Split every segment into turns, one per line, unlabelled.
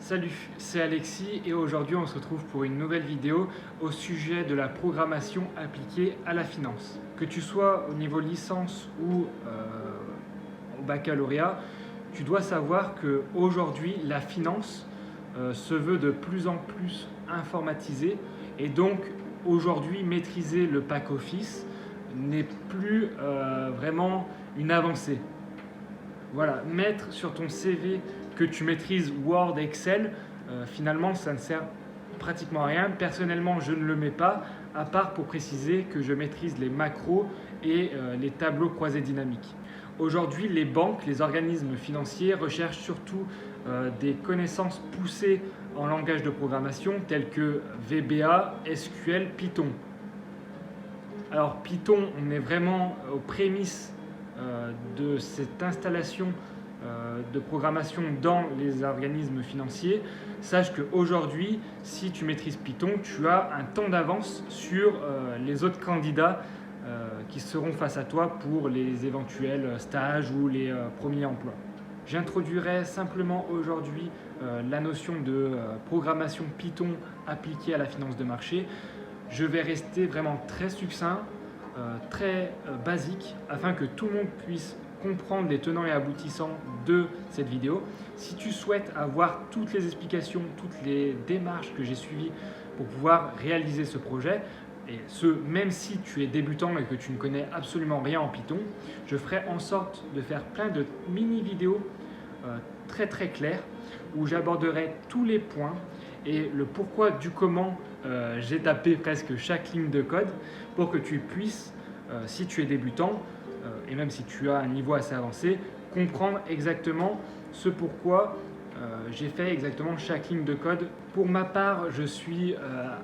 Salut, c'est Alexis et aujourd'hui on se retrouve pour une nouvelle vidéo au sujet de la programmation appliquée à la finance. Que tu sois au niveau licence ou au baccalauréat, tu dois savoir qu'aujourd'hui la finance se veut de plus en plus informatisée et donc aujourd'hui maîtriser le pack office n'est plus vraiment une avancée. Voilà, mettre sur ton CV que tu maîtrises Word, Excel, finalement ça ne sert pratiquement à rien. Personnellement, je ne le mets pas, à part pour préciser que je maîtrise les macros et les tableaux croisés dynamiques. Aujourd'hui, les banques, les organismes financiers recherchent surtout des connaissances poussées en langage de programmation tels que VBA, SQL, Python. Alors Python, on est vraiment aux prémices de cette installation de programmation dans les organismes financiers. Sache qu'aujourd'hui, si tu maîtrises Python, tu as un temps d'avance sur les autres candidats qui seront face à toi pour les éventuels stages ou les premiers emplois. J'introduirai simplement aujourd'hui la notion de programmation Python appliquée à la finance de marché. Je vais rester vraiment très succinct, très basique, afin que tout le monde puisse comprendre les tenants et aboutissants de cette vidéo. Si tu souhaites avoir toutes les explications, toutes les démarches que j'ai suivies pour pouvoir réaliser ce projet, et ce même si tu es débutant et que tu ne connais absolument rien en Python, je ferai en sorte de faire plein de mini vidéos très claires où j'aborderai tous les points et le pourquoi du comment. J'ai tapé presque chaque ligne de code pour que tu puisses, si tu es débutant et même si tu as un niveau assez avancé, comprendre exactement ce pourquoi j'ai fait exactement chaque ligne de code. Pour ma part, je suis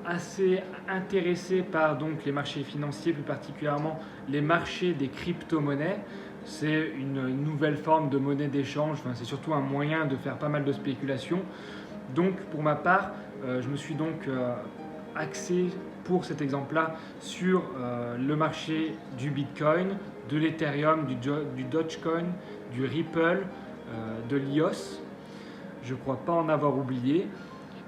assez intéressé par donc les marchés financiers, plus particulièrement les marchés des crypto-monnaies. C'est une nouvelle forme de monnaie d'échange, enfin, c'est surtout un moyen de faire pas mal de spéculation. Donc pour ma part, je me suis donc axé pour cet exemple-là sur le marché du Bitcoin, de l'Ethereum, du Dogecoin, du Ripple, de l'IOS. Je ne crois pas en avoir oublié.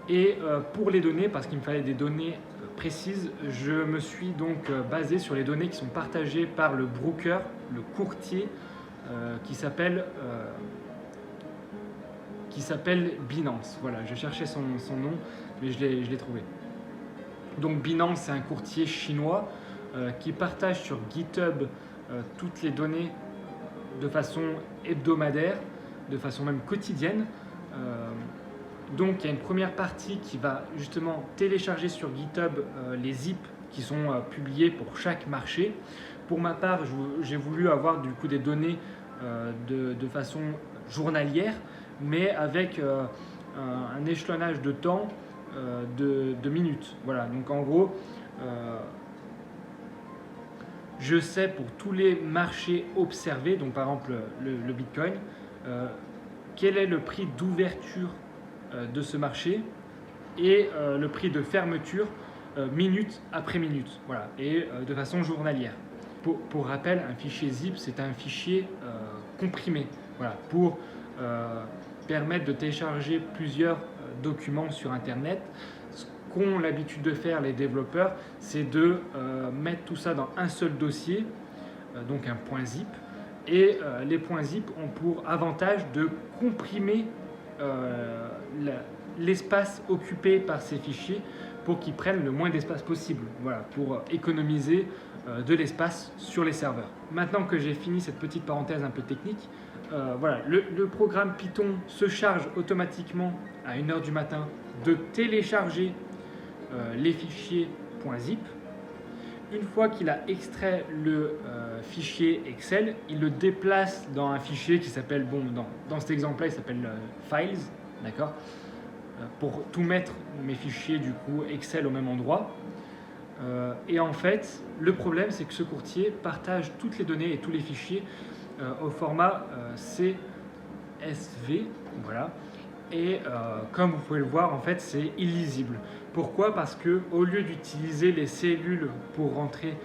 Et pour les données, parce qu'il me fallait des données précises, je me suis donc basé sur les données qui sont partagées par le broker, le courtier, qui s'appelle Binance. Voilà, je cherchais son nom, mais je l'ai trouvé. Donc Binance, c'est un courtier chinois qui partage sur GitHub toutes les données de façon hebdomadaire, de façon même quotidienne. Donc il y a une première partie qui va justement télécharger sur GitHub les zip qui sont publiés pour chaque marché. Pour ma part, j'ai voulu avoir du coup des données de façon journalière, mais avec un échelonnage de temps de minutes. Voilà, donc en gros, je sais pour tous les marchés observés, donc par exemple le Bitcoin, quel est le prix d'ouverture de ce marché et le prix de fermeture minute après minute, voilà, et de façon journalière. Pour rappel, un fichier zip, c'est un fichier comprimé, voilà, pour permettre de télécharger plusieurs documents sur Internet. Ce qu'ont l'habitude de faire les développeurs, c'est de mettre tout ça dans un seul dossier, donc un point zip. Et les points zip ont pour avantage de comprimer l'espace occupé par ces fichiers pour qu'ils prennent le moins d'espace possible, voilà, pour économiser de l'espace sur les serveurs. Maintenant que j'ai fini cette petite parenthèse un peu technique, voilà, le programme Python se charge automatiquement à 1h du matin de télécharger les fichiers .zip. Une fois qu'il a extrait le fichier Excel, il le déplace dans un fichier qui s'appelle, bon, dans cet exemple-là, il s'appelle Files, d'accord, pour tout mettre mes fichiers du coup Excel au même endroit. Et en fait, le problème, c'est que ce courtier partage toutes les données et tous les fichiers au format CSV, voilà. Et comme vous pouvez le voir, en fait, c'est illisible. Pourquoi? Parce que au lieu d'utiliser les cellules pour rentrer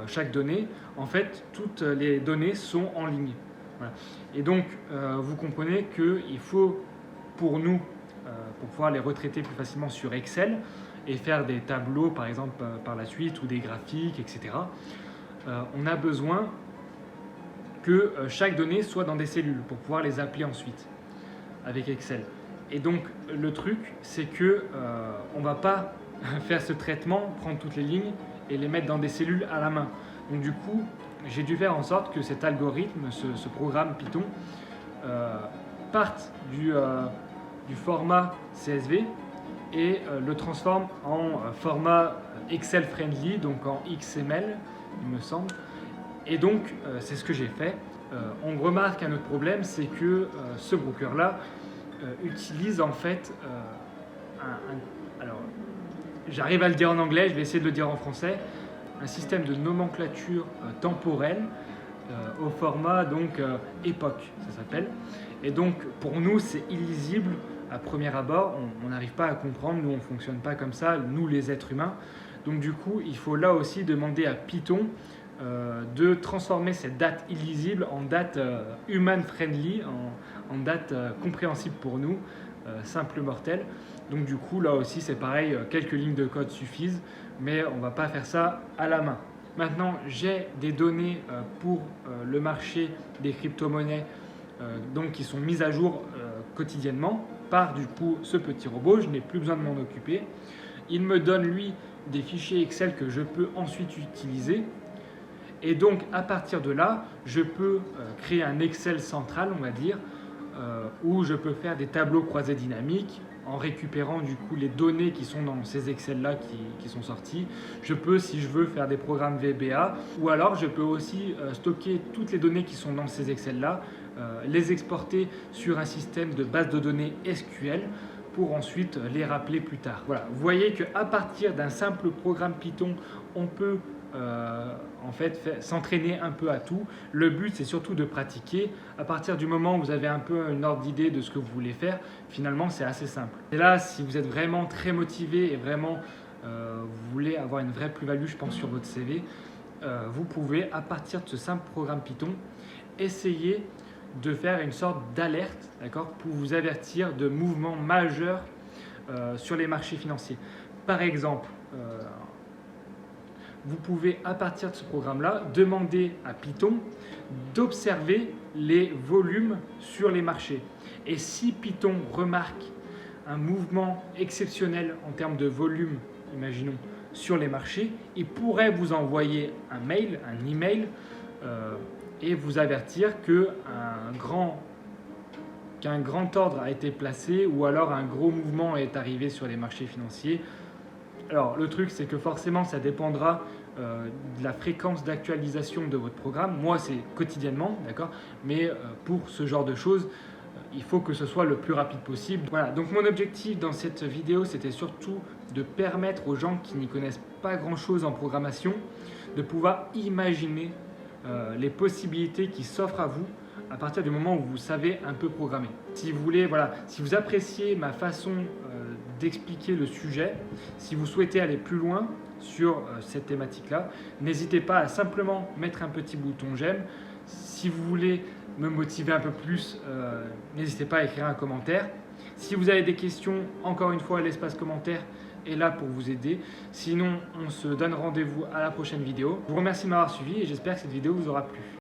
chaque donnée, en fait, toutes les données sont en ligne. Voilà. Et donc, vous comprenez qu'il faut, pour nous, pour pouvoir les retraiter plus facilement sur Excel et faire des tableaux par exemple par la suite ou des graphiques, etc. On a besoin que chaque donnée soit dans des cellules pour pouvoir les appeler ensuite avec Excel. Et donc le truc, c'est que on ne va pas faire ce traitement, prendre toutes les lignes et les mettre dans des cellules à la main. Donc du coup, j'ai dû faire en sorte que cet algorithme, ce programme Python, parte du format CSV et le transforme en format Excel friendly, donc en XML, il me semble. Et donc, c'est ce que j'ai fait. On remarque un autre problème, c'est que ce broker-là utilise en fait alors, j'arrive à le dire en anglais, je vais essayer de le dire en français, un système de nomenclature temporelle au format donc époque, ça s'appelle. Et donc, pour nous, c'est illisible à premier abord. On n'arrive pas à comprendre, nous, on ne fonctionne pas comme ça, nous, les êtres humains. Donc, du coup, il faut là aussi demander à Python de transformer cette date illisible en date human-friendly, en date compréhensible pour nous, simple mortel. Donc du coup, là aussi, c'est pareil, quelques lignes de code suffisent, mais on ne va pas faire ça à la main. Maintenant, j'ai des données pour le marché des crypto-monnaies donc qui sont mises à jour quotidiennement par du coup ce petit robot. Je n'ai plus besoin de m'en occuper. Il me donne, lui, des fichiers Excel que je peux ensuite utiliser. Et donc, à partir de là, je peux créer un Excel central, on va dire, où je peux faire des tableaux croisés dynamiques en récupérant du coup les données qui sont dans ces Excel-là qui sont sortis. Je peux, si je veux, faire des programmes VBA, ou alors je peux aussi stocker toutes les données qui sont dans ces Excel-là, les exporter sur un système de base de données SQL pour ensuite les rappeler plus tard. Voilà, vous voyez qu'à partir d'un simple programme Python, on peut en fait s'entraîner un peu à tout. Le but, c'est surtout de pratiquer. À partir du moment où vous avez un peu une ordre d'idée de ce que vous voulez faire, finalement, c'est assez simple. Et là, si vous êtes vraiment très motivé et vraiment vous voulez avoir une vraie plus-value, je pense, sur votre CV, vous pouvez, à partir de ce simple programme Python, essayer de faire une sorte d'alerte, d'accord, pour vous avertir de mouvements majeurs sur les marchés financiers. Par exemple, vous pouvez, à partir de ce programme-là, demander à Python d'observer les volumes sur les marchés. Et si Python remarque un mouvement exceptionnel en termes de volume, imaginons, sur les marchés, il pourrait vous envoyer un mail, un email, et vous avertir qu'un grand ordre a été placé ou alors un gros mouvement est arrivé sur les marchés financiers. Alors le truc, c'est que forcément ça dépendra de la fréquence d'actualisation de votre programme. Moi, c'est quotidiennement, d'accord, mais pour ce genre de choses, il faut que ce soit le plus rapide possible. Voilà, donc mon objectif dans cette vidéo, c'était surtout de permettre aux gens qui n'y connaissent pas grand-chose en programmation de pouvoir imaginer les possibilités qui s'offrent à vous à partir du moment où vous savez un peu programmer. Si vous voulez, voilà, si vous appréciez ma façon d'expliquer le sujet, si vous souhaitez aller plus loin sur cette thématique-là, n'hésitez pas à simplement mettre un petit bouton j'aime. Si vous voulez me motiver un peu plus, n'hésitez pas à écrire un commentaire. Si vous avez des questions, encore une fois, l'espace commentaire est là pour vous aider. Sinon, on se donne rendez-vous à la prochaine vidéo. Je vous remercie de m'avoir suivi et j'espère que cette vidéo vous aura plu.